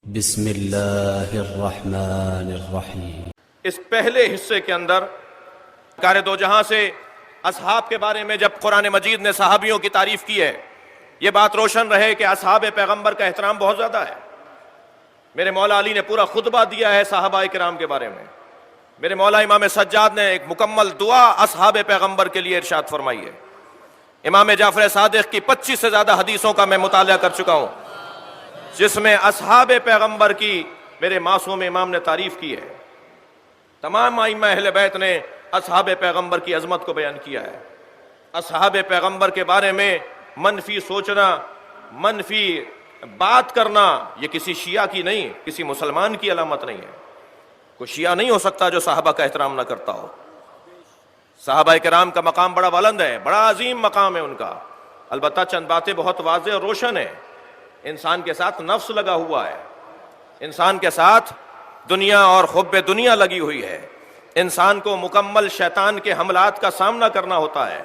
بسم اللہ الرحمن الرحیم۔ اس پہلے حصے کے اندر کار دو جہاں سے اصحاب کے بارے میں جب قرآن مجید نے صحابیوں کی تعریف کی ہے، یہ بات روشن رہے کہ اصحاب پیغمبر کا احترام بہت زیادہ ہے۔ میرے مولا علی نے پورا خطبہ دیا ہے صحابہ کرام کے بارے میں۔ میرے مولا امام سجاد نے ایک مکمل دعا اصحاب پیغمبر کے لیے ارشاد فرمائی ہے۔ امام جعفر صادق کی 25 سے زیادہ حدیثوں کا میں مطالعہ کر چکا ہوں، جس میں اصحاب پیغمبر کی میرے معصوم امام نے تعریف کی ہے۔ تمام ائمہ اہل بیت نے اصحاب پیغمبر کی عظمت کو بیان کیا ہے۔ اصحاب پیغمبر کے بارے میں منفی سوچنا، منفی بات کرنا، یہ کسی شیعہ کی نہیں، کسی مسلمان کی علامت نہیں ہے۔ کوئی شیعہ نہیں ہو سکتا جو صحابہ کا احترام نہ کرتا ہو۔ صحابہ کرام کا مقام بڑا بلند ہے، بڑا عظیم مقام ہے ان کا۔ البتہ چند باتیں بہت واضح اور روشن ہیں۔ انسان کے ساتھ نفس لگا ہوا ہے، انسان کے ساتھ دنیا اور حب دنیا لگی ہوئی ہے، انسان کو مکمل شیطان کے حملات کا سامنا کرنا ہوتا ہے،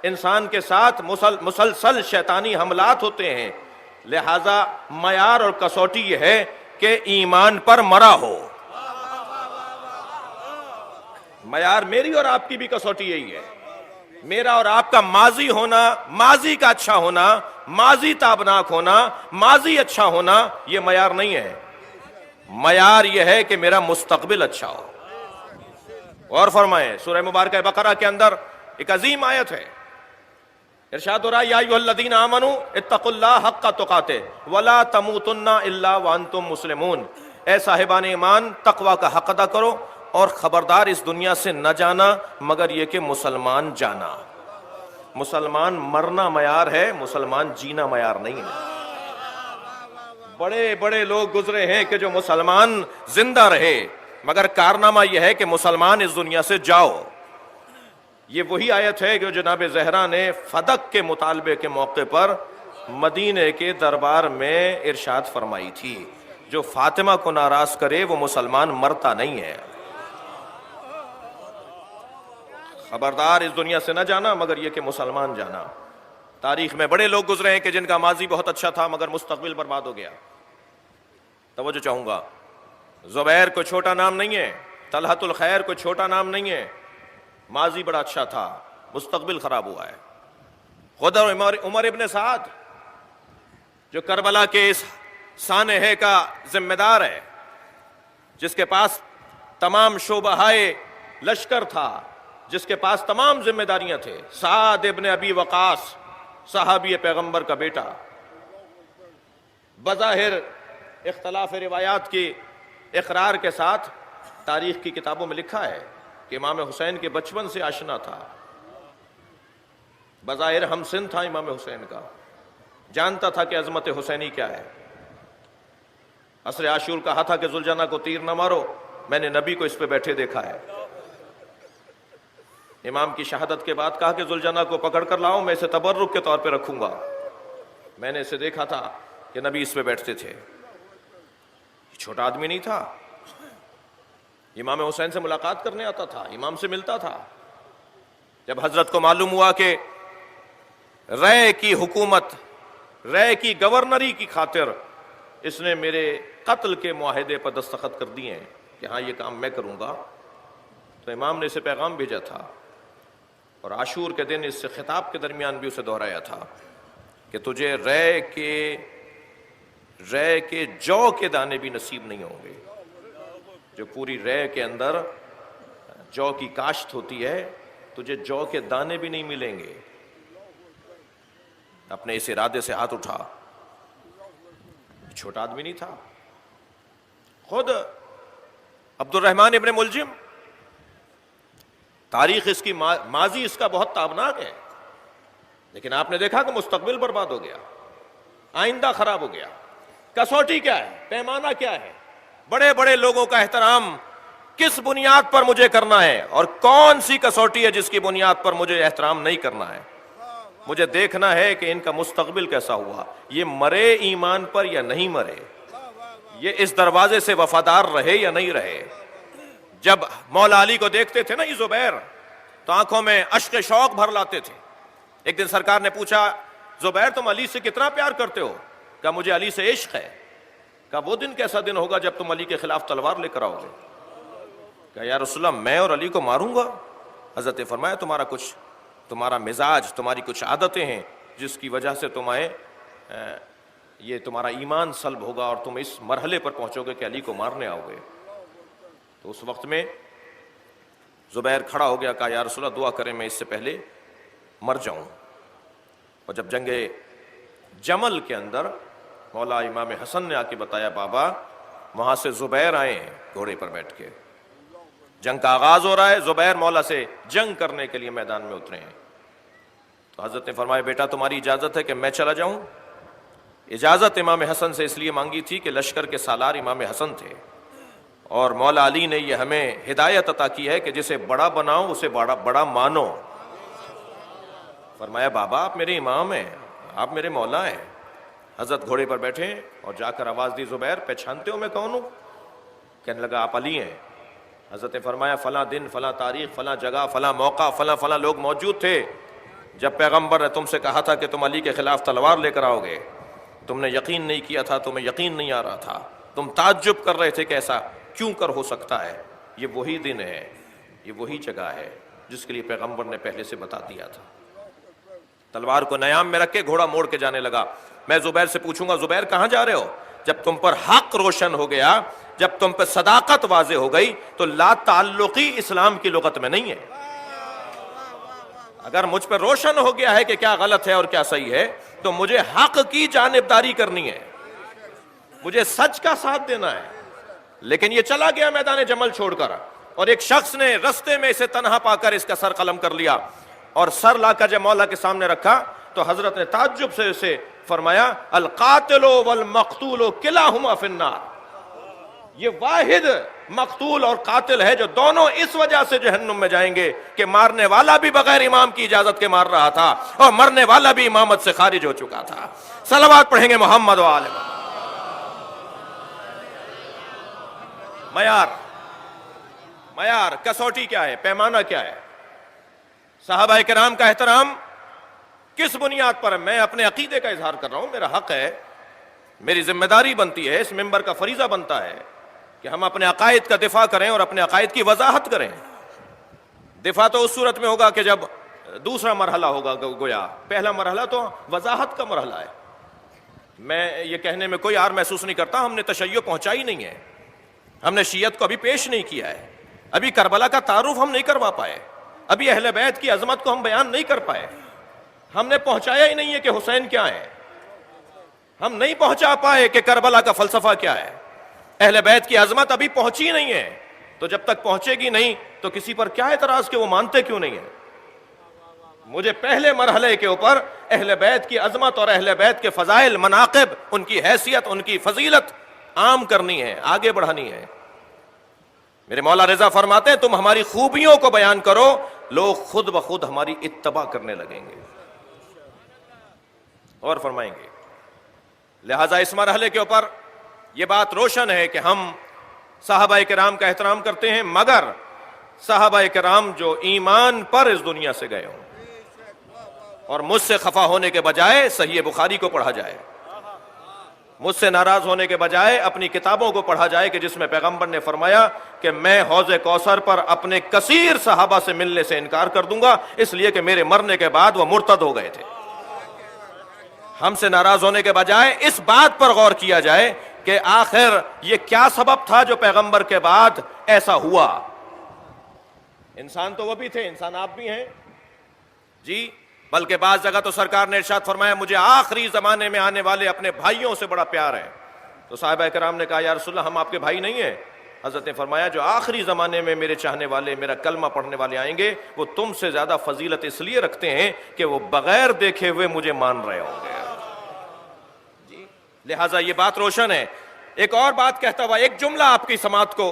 انسان کے ساتھ مسلسل شیطانی حملات ہوتے ہیں۔ لہذا معیار اور کسوٹی یہ ہے کہ ایمان پر مرا ہو۔ معیار میری اور آپ کی بھی کسوٹی یہی ہے۔ میرا اور آپ کا ماضی ہونا، ماضی کا اچھا ہونا، ماضی تابناک ہونا، ماضی اچھا ہونا، یہ معیار نہیں ہے۔ معیار یہ ہے کہ میرا مستقبل اچھا ہو۔ اور فرمائیں سورہ مبارکہ بقرہ کے اندر ایک عظیم آیت ہے، ارشاد ہو رہا ہے یا ایھا الذین آمنوا اتقوا اللہ حق تقاتہ ولا تموتن الا وانتم مسلمون۔ اے صاحبان ایمان، تقوی کا حق ادا کرو اور خبردار اس دنیا سے نہ جانا مگر یہ کہ مسلمان جانا۔ مسلمان مرنا معیار ہے، مسلمان جینا معیار نہیں ہے۔ بڑے بڑے لوگ گزرے ہیں کہ جو مسلمان زندہ رہے، مگر کارنامہ یہ ہے کہ مسلمان اس دنیا سے جاؤ۔ یہ وہی آیت ہے جو جناب زہرا نے فدق کے مطالبے کے موقع پر مدینے کے دربار میں ارشاد فرمائی تھی، جو فاطمہ کو ناراض کرے وہ مسلمان مرتا نہیں ہے۔ خبردار اس دنیا سے نہ جانا مگر یہ کہ مسلمان جانا۔ تاریخ میں بڑے لوگ گزرے ہیں کہ جن کا ماضی بہت اچھا تھا مگر مستقبل برباد ہو گیا۔ توجہ چاہوں گا، زبیر کوئی چھوٹا نام نہیں ہے، طلحۃ الخیر کوئی چھوٹا نام نہیں ہے۔ ماضی بڑا اچھا تھا، مستقبل خراب ہوا ہے۔ خود عمر ابن سعد جو کربلا کے اس سانحے کا ذمہ دار ہے، جس کے پاس تمام شعبہائے لشکر تھا، جس کے پاس تمام ذمہ داریاں تھے، سعد ابن ابی وقاص، صحابی پیغمبر کا بیٹا، بظاہر اختلاف روایات کی اقرار کے ساتھ تاریخ کی کتابوں میں لکھا ہے کہ امام حسین کے بچپن سے آشنا تھا، بظاہر ہم سن تھا امام حسین کا، جانتا تھا کہ عظمت حسینی کیا ہے۔ عصر عاشور کہا تھا کہ ذوالجناح کو تیر نہ مارو، میں نے نبی کو اس پہ بیٹھے دیکھا ہے۔ امام کی شہادت کے بعد کہا کہ ذوالجناح کو پکڑ کر لاؤ، میں اسے تبرک کے طور پہ رکھوں گا، میں نے اسے دیکھا تھا کہ نبی اس پہ بیٹھتے تھے۔ یہ چھوٹا آدمی نہیں تھا، امام حسین سے ملاقات کرنے آتا تھا، امام سے ملتا تھا۔ جب حضرت کو معلوم ہوا کہ رے کی حکومت، رے کی گورنری کی خاطر اس نے میرے قتل کے معاہدے پر دستخط کر دیے ہیں کہ ہاں یہ کام میں کروں گا، تو امام نے اسے پیغام بھیجا تھا اور عاشور کے دن اس سے خطاب کے درمیان بھی اسے دہرایا تھا کہ تجھے رے کے جو کے دانے بھی نصیب نہیں ہوں گے۔ جو پوری رے کے اندر جو کی کاشت ہوتی ہے، تجھے جو کے دانے بھی نہیں ملیں گے۔ اپنے اس ارادے سے ہاتھ اٹھا، چھوٹا آدمی نہیں تھا۔ خود عبد الرحمن ابن ملجم، تاریخ اس کی ماضی اس کا بہت تابناک ہے، لیکن آپ نے دیکھا کہ مستقبل برباد ہو گیا، آئندہ خراب ہو گیا۔ کسوٹی کیا ہے، پیمانہ کیا ہے؟ بڑے بڑے لوگوں کا احترام کس بنیاد پر مجھے کرنا ہے، اور کون سی کسوٹی ہے جس کی بنیاد پر مجھے احترام نہیں کرنا ہے؟ مجھے دیکھنا ہے کہ ان کا مستقبل کیسا ہوا، یہ مرے ایمان پر یا نہیں مرے، یہ اس دروازے سے وفادار رہے یا نہیں رہے۔ جب مولا علی کو دیکھتے تھے نا یہ زبیر، تو آنکھوں میں اشک شوق بھر لاتے تھے۔ ایک دن سرکار نے پوچھا زبیر تم علی سے کتنا پیار کرتے ہو؟ کہا مجھے علی سے عشق ہے۔ کہا وہ دن کیسا دن ہوگا جب تم علی کے خلاف تلوار لے کر آؤ گے؟ کہا یا رسول اللہ میں اور علی کو ماروں گا؟ حضرت نے فرمایا تمہارا مزاج، تمہاری کچھ عادتیں ہیں جس کی وجہ سے تمہیں یہ تمہارا ایمان سلب ہوگا اور تم اس مرحلے پر پہنچو گے کہ علی کو مارنے آؤ گے۔ تو اس وقت میں زبیر کھڑا ہو گیا، کہا یا رسول اللہ دعا کریں میں اس سے پہلے مر جاؤں۔ اور جب جنگ جمل کے اندر مولا امام حسن نے آ کے بتایا بابا وہاں سے زبیر آئے ہیں گھوڑے پر بیٹھ کے، جنگ کا آغاز ہو رہا ہے، زبیر مولا سے جنگ کرنے کے لیے میدان میں اترے ہیں۔ تو حضرت نے فرمایا بیٹا تمہاری اجازت ہے کہ میں چلا جاؤں؟ اجازت امام حسن سے اس لیے مانگی تھی کہ لشکر کے سالار امام حسن تھے، اور مولا علی نے یہ ہمیں ہدایت عطا کی ہے کہ جسے بڑا بناؤ اسے بڑا مانو۔ فرمایا بابا آپ میرے امام ہیں، آپ میرے مولا ہیں۔ حضرت گھوڑے پر بیٹھے اور جا کر آواز دی زبیر پہچانتے ہو میں کون ہوں؟ کہنے لگا آپ علی ہیں۔ حضرت نے فرمایا فلاں دن فلاں تاریخ فلاں جگہ فلاں موقع فلاں لوگ موجود تھے جب پیغمبر نے تم سے کہا تھا کہ تم علی کے خلاف تلوار لے کر آؤ گے، تم نے یقین نہیں کیا تھا، تمہیں یقین نہیں آ رہا تھا، تم تعجب کر رہے تھے کہ ایسا کیوں کر ہو سکتا ہے۔ یہ وہی دن ہے، یہ وہی جگہ ہے جس کے لیے پیغمبر نے پہلے سے بتا دیا تھا۔ تلوار کو نیام میں رکھ کے گھوڑا موڑ کے جانے لگا۔ میں زبیر سے پوچھوں گا زبیر کہاں جا رہے ہو؟ جب تم پر حق روشن ہو گیا، جب تم پر صداقت واضح ہو گئی تو لا تعلقی اسلام کی لغت میں نہیں ہے۔ اگر مجھ پر روشن ہو گیا ہے کہ کیا غلط ہے اور کیا صحیح ہے تو مجھے حق کی جانبداری کرنی ہے، مجھے سچ کا ساتھ دینا ہے۔ لیکن یہ چلا گیا میدان جمل چھوڑ کر، اور ایک شخص نے رستے میں اسے تنہا پا کر اس کا سر قلم کر لیا، اور سر لا کر جب مولا کے سامنے رکھا تو حضرت نے تعجب سے اسے فرمایا القاتل والمقتول کلاہما فی النار، یہ واحد مقتول اور قاتل ہے جو دونوں اس وجہ سے جہنم میں جائیں گے کہ مارنے والا بھی بغیر امام کی اجازت کے مار رہا تھا اور مرنے والا بھی امامت سے خارج ہو چکا تھا۔ صلوات پڑھیں گے محمد و آل محمد۔ معیار کسوٹی کیا ہے، پیمانہ کیا ہے؟ صحابہ کرام کا احترام کس بنیاد پر ہے؟ میں اپنے عقیدے کا اظہار کر رہا ہوں، میرا حق ہے، میری ذمہ داری بنتی ہے، اس منبر کا فریضہ بنتا ہے کہ ہم اپنے عقائد کا دفاع کریں اور اپنے عقائد کی وضاحت کریں۔ دفاع تو اس صورت میں ہوگا کہ جب دوسرا مرحلہ ہوگا، گویا پہلا مرحلہ تو وضاحت کا مرحلہ ہے۔ میں یہ کہنے میں کوئی عار محسوس نہیں کرتا ہم نے تشیع پہنچائی نہیں ہے، ہم نے شیعت کو ابھی پیش نہیں کیا ہے، ابھی کربلا کا تعارف ہم نہیں کروا پائے، ابھی اہل بیت کی عظمت کو ہم بیان نہیں کر پائے، ہم نے پہنچایا ہی نہیں ہے کہ حسین کیا ہے، ہم نہیں پہنچا پائے کہ کربلا کا فلسفہ کیا ہے، اہل بیت کی عظمت ابھی پہنچی نہیں ہے۔ تو جب تک پہنچے گی نہیں تو کسی پر کیا اعتراض کہ وہ مانتے کیوں نہیں ہیں؟ مجھے پہلے مرحلے کے اوپر اہل بیت کی عظمت اور اہل بیت کے فضائل، مناقب، ان کی حیثیت، ان کی فضیلت عام کرنی ہے، آگے بڑھانی ہے۔ میرے مولا رضا فرماتے ہیں تم ہماری خوبیوں کو بیان کرو، لوگ خود بخود ہماری اتباع کرنے لگیں گے۔ اور فرمائیں گے لہذا اس مرحلے کے اوپر یہ بات روشن ہے کہ ہم صحابہ کرام کا احترام کرتے ہیں، مگر صحابہ کرام جو ایمان پر اس دنیا سے گئے ہوں، اور مجھ سے خفا ہونے کے بجائے صحیح بخاری کو پڑھا جائے، مجھ سے ناراض ہونے کے بجائے اپنی کتابوں کو پڑھا جائے کہ جس میں پیغمبر نے فرمایا کہ میں حوض کوثر پر اپنے کثیر صحابہ سے ملنے سے انکار کر دوں گا اس لیے کہ میرے مرنے کے بعد وہ مرتد ہو گئے تھے۔ ہم سے ناراض ہونے کے بجائے اس بات پر غور کیا جائے کہ آخر یہ کیا سبب تھا جو پیغمبر کے بعد ایسا ہوا۔ انسان تو وہ بھی تھے، انسان آپ بھی ہیں جی، بلکہ بعض جگہ تو سرکار نے ارشاد فرمایا مجھے آخری زمانے میں آنے والے اپنے بھائیوں سے بڑا پیار ہے۔ تو صحابہ کرام نے کہا یا رسول اللہ ہم آپ کے بھائی نہیں ہیں؟ حضرت نے فرمایا جو آخری زمانے میں میرے چاہنے والے، میرا کلمہ پڑھنے والے آئیں گے وہ تم سے زیادہ فضیلت اس لیے رکھتے ہیں کہ وہ بغیر دیکھے ہوئے مجھے مان رہے ہوں گے جی، لہٰذا یہ بات روشن ہے۔ ایک اور بات کہتا ہوا، ایک جملہ آپ کی سماعت کو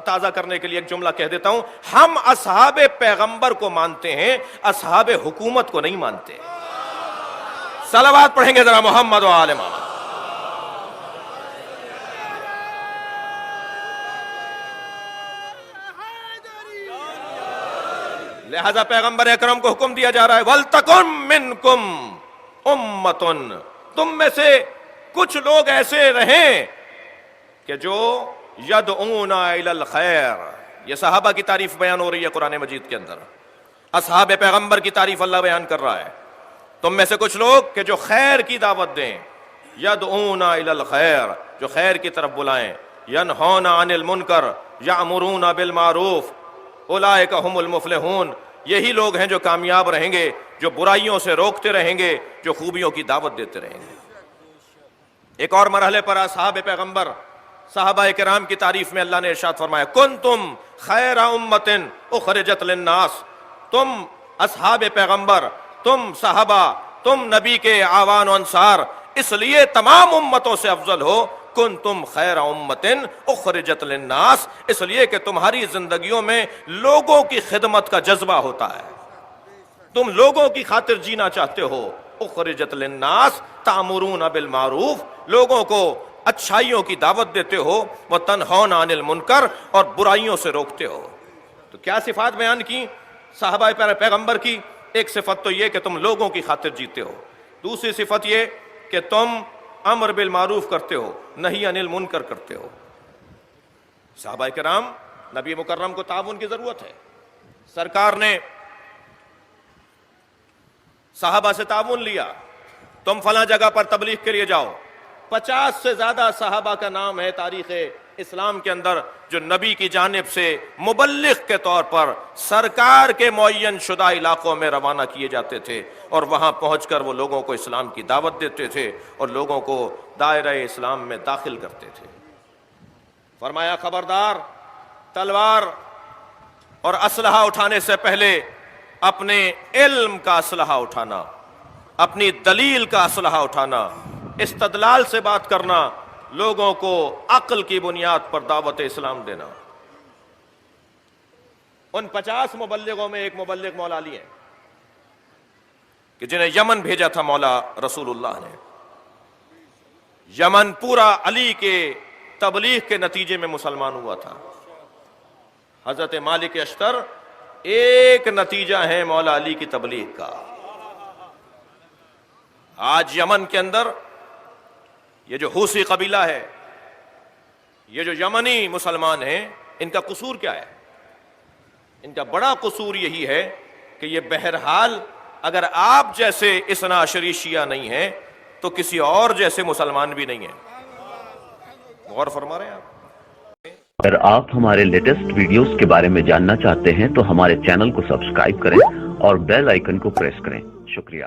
تازہ کرنے کے لیے ایک جملہ کہہ دیتا ہوں، ہم اصحاب پیغمبر کو مانتے ہیں، اصحاب حکومت کو نہیں مانتے۔ صلوات پڑھیں گے ذرا محمد و آل محمد۔ لہذا پیغمبر اکرم کو حکم دیا جا رہا ہے وَلْتَكُن مِّنْكُمْ أُمَّةٌ، تم میں سے کچھ لوگ ایسے رہیں کہ جو یدعون الی الخیر، یہ صحابہ کی تعریف بیان ہو رہی ہے قرآن مجید کے اندر، اصحاب پیغمبر کی تعریف اللہ بیان کر رہا ہے. تم میں سے کچھ لوگ کہ جو خیر کی دعوت دیں، یدعون الی الخیر، جو خیر کی طرف بلائیں، ینہون عن المنکر یامرون بالمعروف اولئک هم المفلحون، یہی لوگ ہیں جو کامیاب رہیں گے، جو برائیوں سے روکتے رہیں گے، جو خوبیوں کی دعوت دیتے رہیں گے. ایک اور مرحلے پر اصحاب پیغمبر صحابہ کرام کی تعریف میں اللہ نے ارشاد فرمایا کنتم خیر امت اخرجت للناس، تم اصحاب پیغمبر، تم صحابہ، تم نبی کے اعوان و انصار اس لیے تمام امتوں سے افضل ہو، کنتم خیر امت اخرجت للناس، اس لیے کہ تمہاری زندگیوں میں لوگوں کی خدمت کا جذبہ ہوتا ہے، تم لوگوں کی خاطر جینا چاہتے ہو. اخرجت للناس تأمرون بالمعروف، لوگوں کو اچھائیوں کی دعوت دیتے ہو، وتنہون عن المنکر، اور برائیوں سے روکتے ہو. تو کیا صفات بیان کی صحابہ پیغمبر کی؟ ایک صفت تو یہ کہ تم لوگوں کی خاطر جیتے ہو، دوسری صفت یہ کہ تم امر بالمعروف کرتے ہو، نہی عن المنکر کرتے ہو. صحابہ کرام نبی مکرم کو تعاون کی ضرورت ہے. سرکار نے صحابہ سے تعاون لیا، تم فلاں جگہ پر تبلیغ کے لیے جاؤ. 50 سے زیادہ صحابہ کا نام ہے تاریخ اسلام کے اندر جو نبی کی جانب سے مبلغ کے طور پر سرکار کے معین شدہ علاقوں میں روانہ کیے جاتے تھے، اور وہاں پہنچ کر وہ لوگوں کو اسلام کی دعوت دیتے تھے اور لوگوں کو دائرہ اسلام میں داخل کرتے تھے. فرمایا خبردار، تلوار اور اسلحہ اٹھانے سے پہلے اپنے علم کا اسلحہ اٹھانا، اپنی دلیل کا اسلحہ اٹھانا، استدلال سے بات کرنا، لوگوں کو عقل کی بنیاد پر دعوت اسلام دینا. ان 50 مبلغوں میں ایک مبلغ مولا علی ہیں کہ جنہیں یمن بھیجا تھا مولا رسول اللہ نے. یمن پورا علی کے تبلیغ کے نتیجے میں مسلمان ہوا تھا. حضرت مالک اشتر ایک نتیجہ ہے مولا علی کی تبلیغ کا. آج یمن کے اندر یہ جو حوثی قبیلہ ہے، یہ جو یمنی مسلمان ہیں، ان کا قصور کیا ہے؟ ان کا بڑا قصور یہی ہے کہ یہ بہرحال اگر آپ جیسے اثنا عشری شیعہ نہیں ہیں تو کسی اور جیسے مسلمان بھی نہیں ہیں. غور فرما رہے ہیں آپ؟ اگر آپ ہمارے لیٹسٹ ویڈیوز کے بارے میں جاننا چاہتے ہیں تو ہمارے چینل کو سبسکرائب کریں اور بیل آئیکن کو پریس کریں. شکریہ.